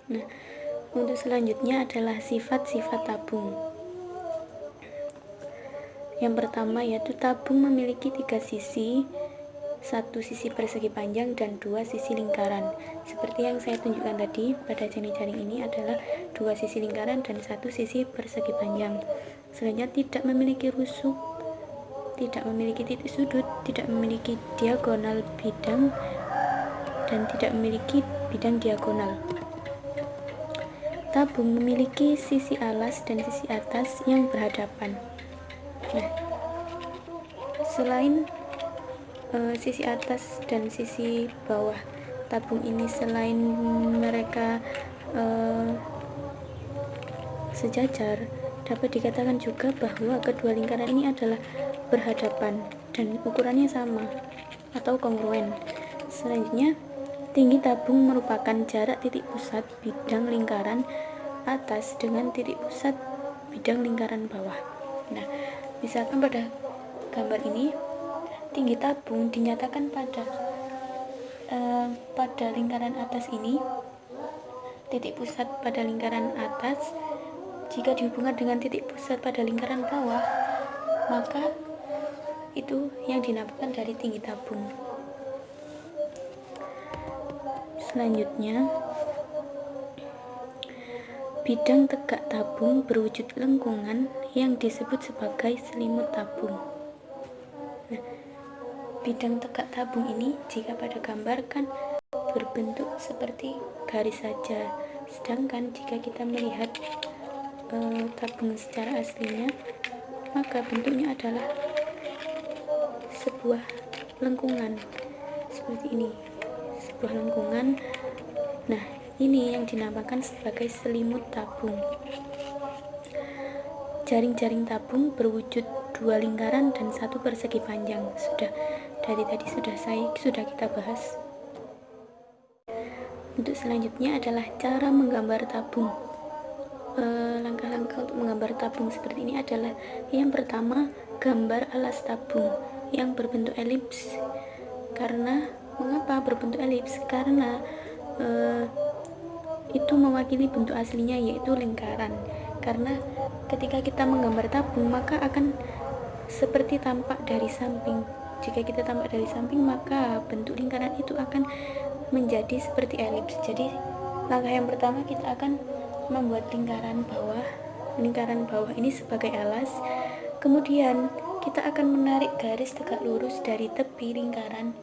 Nah, untuk selanjutnya adalah sifat-sifat tabung. Yang pertama yaitu tabung memiliki 3 sisi, 1 sisi persegi panjang dan 2 sisi lingkaran. Seperti yang saya tunjukkan tadi, pada jaring-jaring ini adalah 2 sisi lingkaran dan 1 sisi persegi panjang. Selanjutnya tidak memiliki rusuk, tidak memiliki titik sudut, tidak memiliki diagonal bidang, dan tidak memiliki bidang diagonal. Tabung memiliki sisi alas dan sisi atas yang berhadapan. Nah, selain sisi atas dan sisi bawah tabung ini, selain mereka sejajar, dapat dikatakan juga bahwa kedua lingkaran ini adalah berhadapan dan ukurannya sama atau kongruen. Selanjutnya, tinggi tabung merupakan jarak titik pusat bidang lingkaran atas dengan titik pusat bidang lingkaran bawah. Nah, misalkan pada gambar ini, tinggi tabung dinyatakan pada lingkaran atas ini, titik pusat pada lingkaran atas jika dihubungkan dengan titik pusat pada lingkaran bawah, maka itu yang dinamakan dari tinggi tabung. Selanjutnya, bidang tegak tabung berwujud lengkungan yang disebut sebagai selimut tabung. Nah, bidang tegak tabung ini jika pada gambar kan berbentuk seperti garis saja, sedangkan jika kita melihat tabung secara aslinya, maka bentuknya adalah sebuah lengkungan seperti ini, sebuah lengkungan. Nah, ini yang dinamakan sebagai selimut tabung. Jaring-jaring tabung berwujud 2 lingkaran dan 1 persegi panjang. Dari tadi sudah kita bahas. Untuk selanjutnya adalah cara menggambar tabung. Langkah-langkah untuk menggambar tabung seperti ini adalah, yang pertama, gambar alas tabung yang berbentuk elips. Karena mengapa berbentuk elips? Karena itu mewakili bentuk aslinya, yaitu lingkaran. Karena ketika kita menggambar tabung, maka akan seperti tampak dari samping. Jika kita tampak dari samping, maka bentuk lingkaran itu akan menjadi seperti elips. Jadi langkah yang pertama, kita akan membuat lingkaran bawah ini sebagai alas. Kemudian kita akan menarik garis tegak lurus dari tepi lingkaran,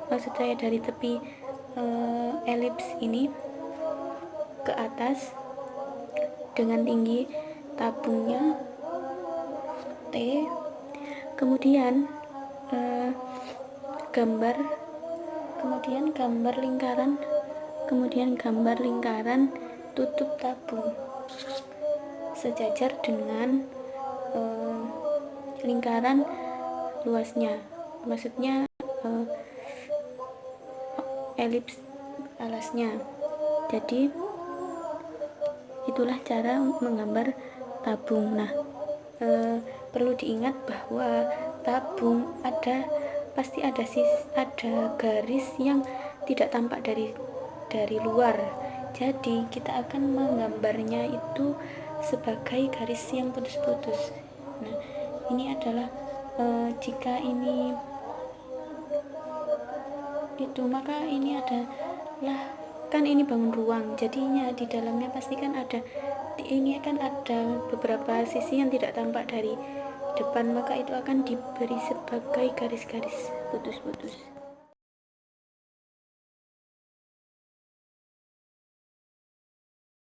dari tepi elips ini ke atas dengan tinggi tabungnya T. Kemudian gambar lingkaran tutup tabung sejajar dengan lingkaran luasnya, maksudnya elips alasnya. Jadi itulah cara menggambar tabung. Nah, perlu diingat bahwa tabung pasti ada garis yang tidak tampak dari luar. Jadi kita akan menggambarnya itu sebagai garis yang putus-putus. Nah, ini adalah jika ini itu, maka ini adalah, kan ini bangun ruang, jadinya di dalamnya pasti kan ada beberapa sisi yang tidak tampak dari depan, maka itu akan diberi sebagai garis-garis putus-putus.